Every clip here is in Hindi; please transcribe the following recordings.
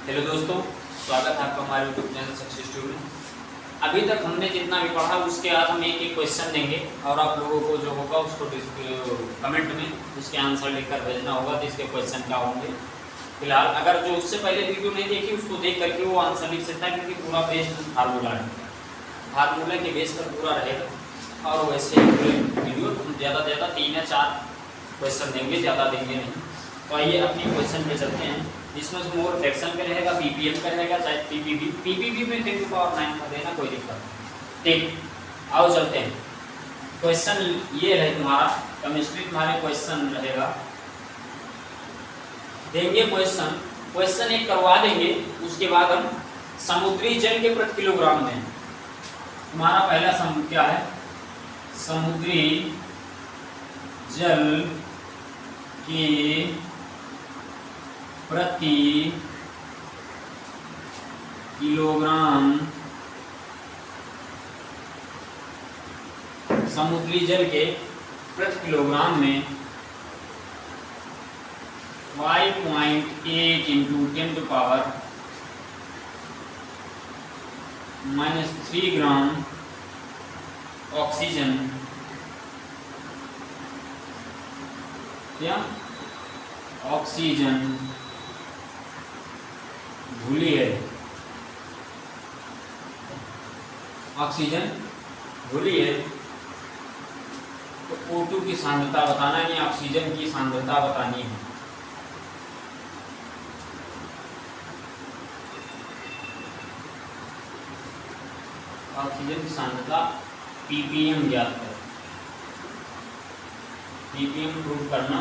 हेलो दोस्तों, स्वागत है आपका हमारे यूट्यूब चैनल सक्सेस स्टोरी में। अभी तक हमने जितना भी पढ़ा उसके आज हम एक एक क्वेश्चन देंगे और आप लोगों को जो होगा उसको कमेंट में उसके आंसर लिखकर भेजना होगा तो इसके क्वेश्चन क्या होंगे। फिलहाल अगर जो उससे पहले वीडियो नहीं देखी उसको देख करके वो आंसर लिख सकता है, क्योंकि पूरा बेस्ड फार्मूला है, फार्मूला के बेस पर पूरा रहेगा। और वैसे वीडियो हम ज़्यादा से ज़्यादा 3 या 4 क्वेश्चन देंगे, ज़्यादा देंगे नहीं। तो आइए अपनी क्वेश्चन पे चलते हैं। इसमें मोर फ्रैक्शन पे रहेगा, पीपीएम का रहेगा, चाहे पीपीबी में 10 to the power 9 का देना, कोई दिक्कत नहीं। ठीक, आओ चलते हैं। क्वेश्चन ये रहे तुम्हारा, केमिस्ट्री तुम्हारे क्वेश्चन रहेगा, देंगे क्वेश्चन एक करवा देंगे, उसके बाद हम समुद्री जल के प्रति किलोग्राम दें। तुम्हारा पहला सम क्या है, समुद्री जल के प्रति किलोग्राम, समुद्री जल के प्रति किलोग्राम में 5.8 into 10 to the power -3 gram oxygen या ऑक्सीजन घुली है, ऑक्सीजन घुली है। तो O2 की सांद्रता बताना है, ऑक्सीजन की सांद्रता बतानी है। ऑक्सीजन की सांद्रता ppm ज्ञात करें, ppm प्रूव करना।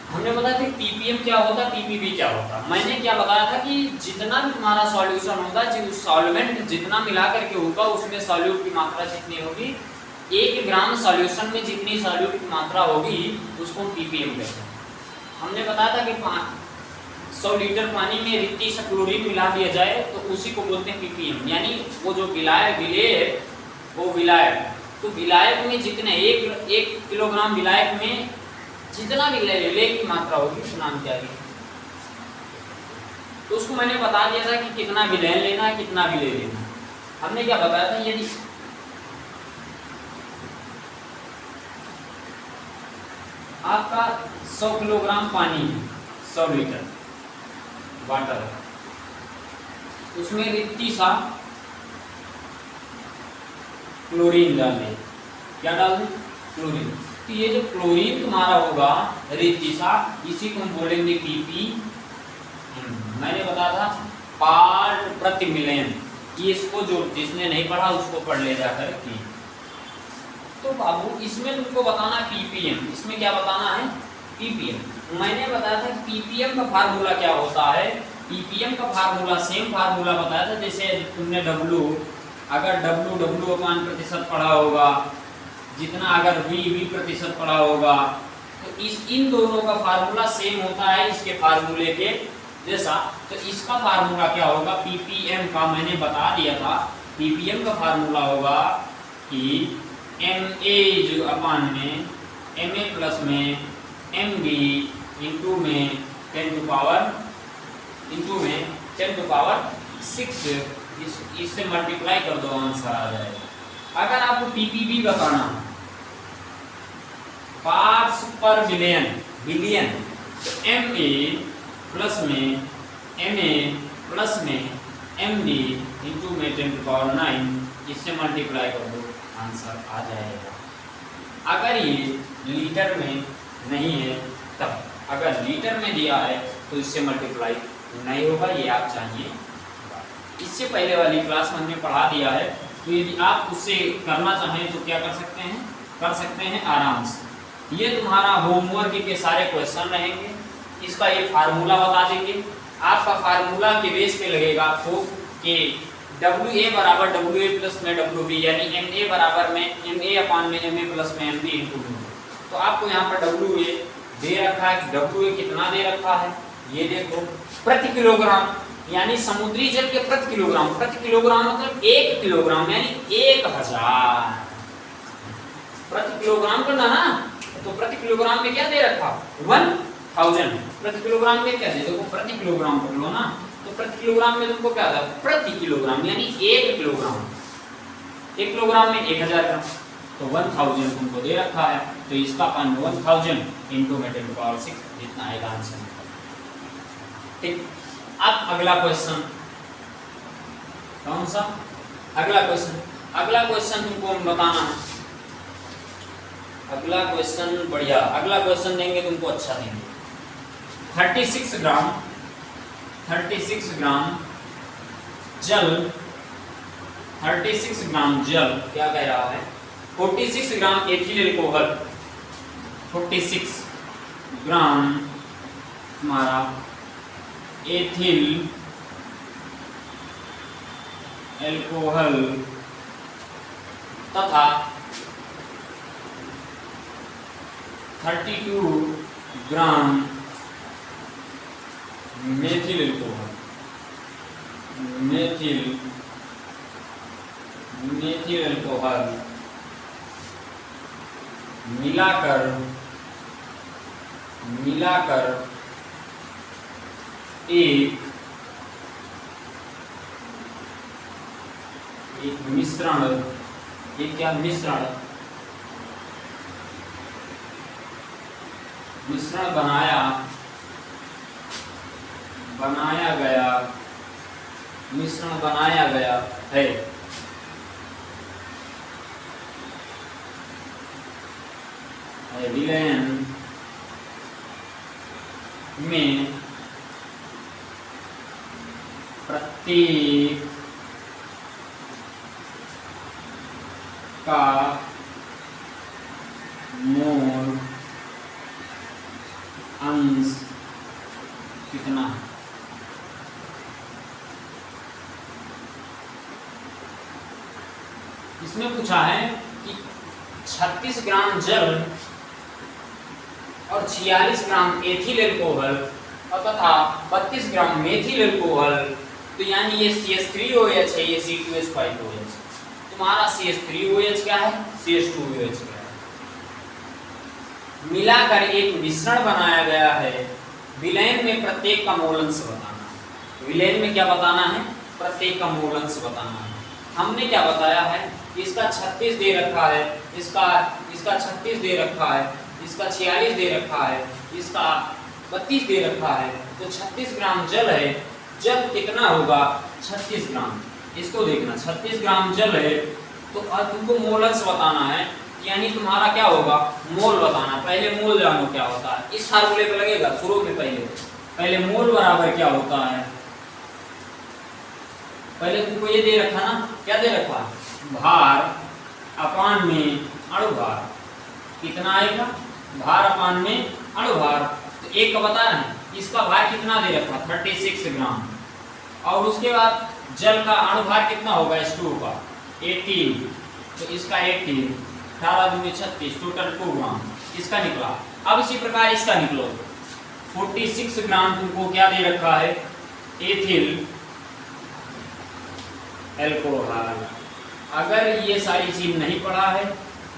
हमने बताया था ppm क्या होता, ppb क्या होता। मैंने क्या बताया था कि जितना भी तुम्हारा सॉल्यूशन होगा, जो सॉल्वेंट जितना मिला करके होगा उसमें सॉल्यूट की मात्रा जितनी होगी, 1 ग्राम सॉल्यूशन में जितनी सॉल्यूट की मात्रा होगी उसको हम ppm कहते हैं। हमने बताया था कि 100 लीटर पानी में रिक्ति से क्लोरीन मिला दिया जाए तो उसी को बोलते हैं ppm, यानी वो जो विलायक वो विलायक, तो विलायक में जितने 1 किलोग्राम विलायक में जितना भी ले की मात्रा होगी उसका नाम क्या है। तो उसको मैंने बता दिया था कि कितना विलयन लेना है, कितना विलय लेना है। हमने क्या बताया था, यदि आपका 100 किलोग्राम पानी है, 100 लीटर वाटर है, उसमें रिक्ति सा क्लोरीन डाल दें। क्या डाल दें? क्लोरीन। तो ये जो क्लोरीन तुम्हारा होगा रिक्ति सा, इसी को हम बोलेंगे ppm। मैंने बताया था पार्ट प्रति मिलियन, ये इसको जो जिसने नहीं पढ़ा उसको पढ़ ले जाकर की। तो बाबू इसमें तुमको बताना ppm, इसमें क्या बताना है ppm। मैंने बताया था ppm का फार्मूला क्या होता है। ppm का फार्मूला सेम फार्मूला बताया था, जैसे तुमने W, अगर W अपान प्रतिशत पढ़ा होगा, जितना अगर V प्रतिशत पढ़ा होगा, तो इन दोनों का फार्मूला सेम होता है इसके फार्मूले के जैसा। तो इसका फार्मूला क्या होगा ppm का, मैंने बता दिया था। ppm का फार्मूला होगा कि ma जो अपान में ma प्लस में mb इंटू में 10 to the power 6, इससे मल्टीप्लाई कर दो, आंसर आ जाएगा। अगर आपको ppb बताना, पार्ट्स पर बिलियन, तो ma प्लस में ma प्लस में mb इंटू में 10 to the power 9, इससे मल्टीप्लाई कर दो, आंसर आ जाएगा। अगर ये लीटर में नहीं है तब, अगर लीटर में दिया है तो इससे मल्टीप्लाई नहीं होगा, ये आप चाहिए। इससे पहले वाली क्लास में हमने पढ़ा दिया है, तो यदि आप उससे करना चाहें तो क्या कर सकते हैं आराम से। ये तुम्हारा होमवर्क के सारे क्वेश्चन रहेंगे, इसका ये फार्मूला बता देंगे। आपका फार्मूला के बेस पे लगेगा आपको कि WA बराबर WA प्लस में WB, यानी MA बराबर में MA अपान में MA प्लस में MB इंटू। तो आपको यहाँ पर WA दे रखा है, WA कितना दे रखा है ये देखो, प्रति किलोग्राम, यानी समुद्री जल के प्रति किलोग्राम मतलब 1 किलोग्राम यानी 1000 प्रति किलोग्राम करना ना, तो प्रति किलोग्राम में क्या दे रखा 1, 1000 प्रति किलोग्राम में क्या है, देखो प्रति किलोग्राम पढ़ लो ना, तो प्रति किलोग्राम में तुमको क्या था, प्रति किलोग्राम यानी 1 किलोग्राम, 1 किलोग्राम में 1000 ग्राम, तो 1000 तुमको दे रखा है, तो इसका अपन 1000 इंटू 10⁻⁶ जितना आएगा आंसर। ठीक, अब अगला क्वेश्चन कौन सा, अगला क्वेश्चन तुमको हम बताना है, अगला क्वेश्चन बढ़िया, अगला क्वेश्चन देंगे तुमको अच्छा देंगे। 36 ग्राम जल, 36 ग्राम जल क्या कह रहा है, 46 ग्राम एथिल एल्कोहल, 46 ग्राम हमारा एथिल एल्कोहल तथा 32 ग्राम मेथिल एल्कोहल, मेथिल एल्कोहल मिलाकर एक मिश्रण, ये क्या मिश्रण बनाया गया है, विलयन में प्रत्येक का मोल अंश कितना है। इसमें पूछा है कि 36 ग्राम जल और 46 ग्राम एथिल एल्कोहल और तथा 32 ग्राम मेथिल एल्कोहल, तो यानी ये CH3OH है, ये C2H5OH, तुम्हारा CH3OH क्या है, CH2OH क्या है, मिलाकर एक मिश्रण बनाया गया है, विलयन में प्रत्येक का मोल अंश बताना है। विलयन में क्या बताना है, प्रत्येक का मोल अंश बताना है। हमने क्या बताया है, इसका 36 दे रखा है, इसका 36 दे रखा है, इसका 46 दे रखा है, इसका 32 दे रखा है, तो 36 ग्राम जल है, जल कितना होगा 36 ग्राम, इसको देखना 36 ग्राम जल है, तो अब तुमको मोल अंश बताना है, यानी तुम्हारा क्या होगा मोल बताना। पहले मोल जानो क्या होता है, इस फार्मूले पे लगेगा शुरू में, पहले मोल बराबर क्या होता है, पहले तुमको ये दे रखा ना, क्या दे रखा, भार अपान में अणुभार, कितना आएगा, भार अपान में अणुभार, तो एक का बता रहे हैं, इसका भार कितना दे रखा 36 ग्राम, और उसके बाद जल का अणुभार कितना होगा H2O का 18, तो इसका 18, 18 दूनी 36, टोटल 2 ग्राम इसका निकला। अब इसी प्रकार इसका निकलो, 46 ग्राम तुमको क्या दे रखा है, एथिल एल्कोहल। अगर ये सारी चीज नहीं पढ़ा है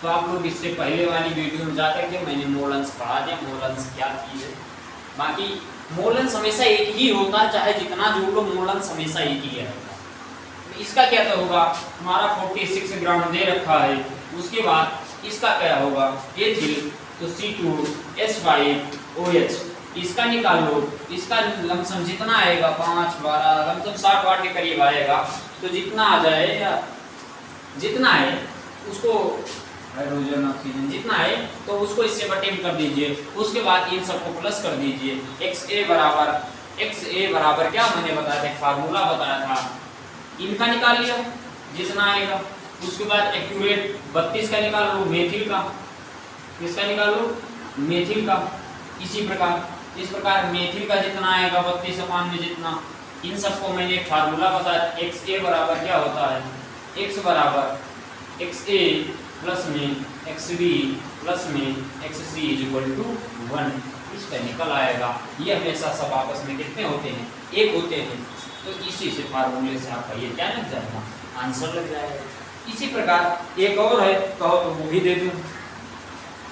तो आप लोग इससे पहले वाली वीडियो में जाकर के मैंने मोल अंश पढ़ा दिया, मोल अंश क्या चीज है। बाकी मोल अंश हमेशा एक ही होता है, चाहे जितना जोड़ लो मोल अंश हमेशा एक ही रहेगा। इसका क्या होगा, हमारा 46 ग्राम दे रखा है, उसके बाद इसका क्या होगा एथिल, तो C2H5OH, इसका निकाल लो, इसका लमसम जितना आएगा 5 12 लमसम 60 वाट के करीब आएगा, तो जितना आ जाए या जितना है उसको हाइड्रोजन ऑक्सीजन जितना है तो उसको इससे बटे कर दीजिए, उसके बाद इन सबको प्लस कर दीजिए। XA बराबर क्या मैंने बताया था, फार्मूला बताया था, इनका निकाल लिया जितना आएगा, उसके बाद एक्यूरेट 32 का निकाल लो, मेथिल का, किसका निकाल लो मेथिल का। इस प्रकार मेथिल का जितना आएगा 32 अपान में जितना, इन सबको मैंने एक फार्मूला बताया। XA बराबर क्या होता है, X बराबर XA प्लस में XB प्लस में XC इक्वल टू 1, इस पर निकल आएगा। ये हमेशा सब आपस में कितने होते हैं, एक होते हैं, तो इसी से फार्मूले से आपका ये क्या लग जाएगा, आंसर लग जाएगा। इसी प्रकार एक और है, कहो तो वो भी दे दूँ,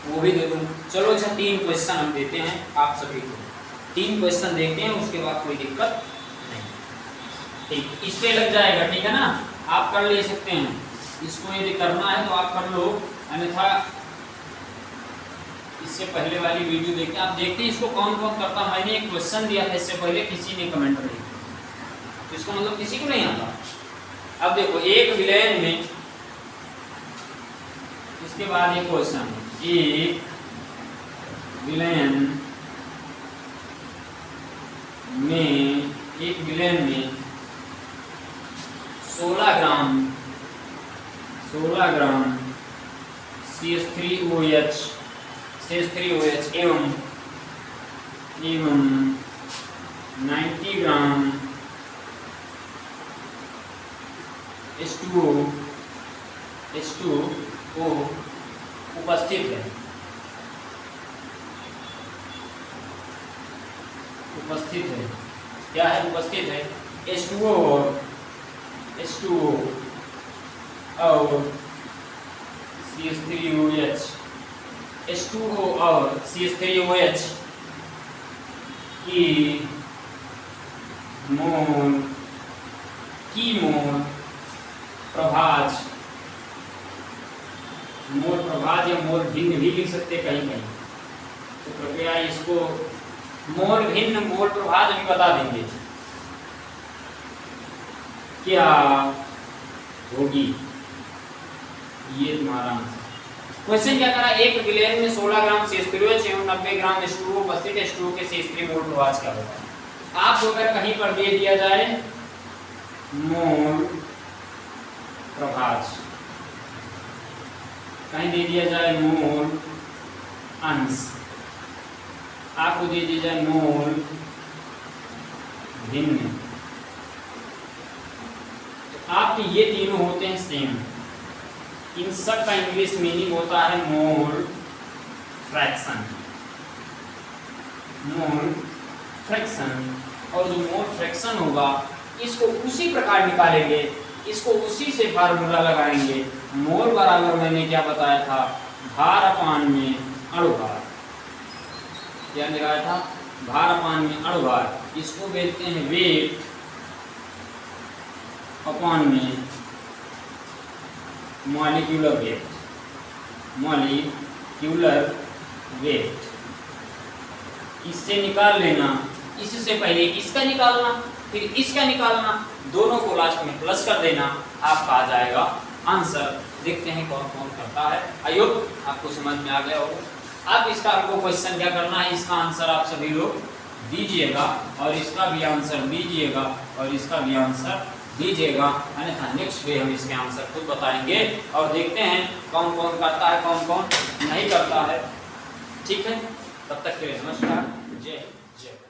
वो भी दे दूँ। चलो अच्छा 3 क्वेश्चन हम देते हैं आप सभी को, 3 क्वेश्चन देखते हैं, उसके बाद कोई दिक्कत नहीं। ठीक, इस पे लग जाएगा, ठीक है ना, आप कर ले सकते हैं। इसको यदि करना है तो आप कर लो, अन्यथा इससे पहले वाली वीडियो देखते हैं। आप देखते हैं इसको कौन कौन करता। मैंने एक क्वेश्चन दिया था इससे पहले, किसी ने कमेंट नहीं किया, इसको मतलब किसी को नहीं आता। अब देखो एक विलयन में, इसके बाद एक क्वेश्चन, एक विलयन में, एक विलयन में 16 ग्राम CH3OH एवं 90 ग्राम H2O उपस्थित है। क्या है? उपस्थित है। H2O और CH3OH, H2O और CH3OH की मोल प्रभाज या मोल भिन्न भी लिख सकते कहीं कहीं, तो कृपया इसको मोल भिन्न मोल प्रभाज भी बता देंगे क्या होगी। ये तुम्हारा आंसर। क्वेश्चन क्या करा, एक विलयन में 16 ग्राम CH3OH एवं 90 ग्राम H2O उपस्थित है, H2O के CH3 मोल प्रभाज क्या होगा। आपको अगर कहीं पर दे दिया जाए मोल प्रभाज, कहीं दे दिया जाए मोल अंश, आपको दे दिया जाए मोल भिन्न, तो आपके ये तीनों होते हैं सेम। इन सब का इंग्लिश मीनिंग होता है मोल फ्रैक्शन। और जो मोल फ्रैक्शन होगा इसको उसी प्रकार निकालेंगे, इसको उसी से फार्मूला लगाएंगे। मोल बराबर मैंने क्या बताया था, भार अपान में अणुभार। क्या लगाया था? भार अपान में अणुभार। इसको बोलते हैं वेट अपान में मॉलिक्यूलर वेट। इससे निकाल लेना, इससे पहले इसका निकालना, फिर इसका निकालना, दोनों को लास्ट में प्लस कर देना, आपका आ जाएगा आंसर। देखते हैं कौन कौन करता है। आई होप आपको समझ में आ गया होगा। अब इसका आपको क्वेश्चन क्या करना है, इसका आंसर आप सभी लोग दीजिएगा, और इसका भी आंसर दीजिएगा, और इसका भी आंसर दीजिएगा, अन्यथा नेक्स्ट डे हम इसके आंसर खुद बताएंगे और देखते हैं कौन कौन करता है, कौन कौन नहीं करता है। ठीक है, तब तक के लिए नमस्कार, जय जय।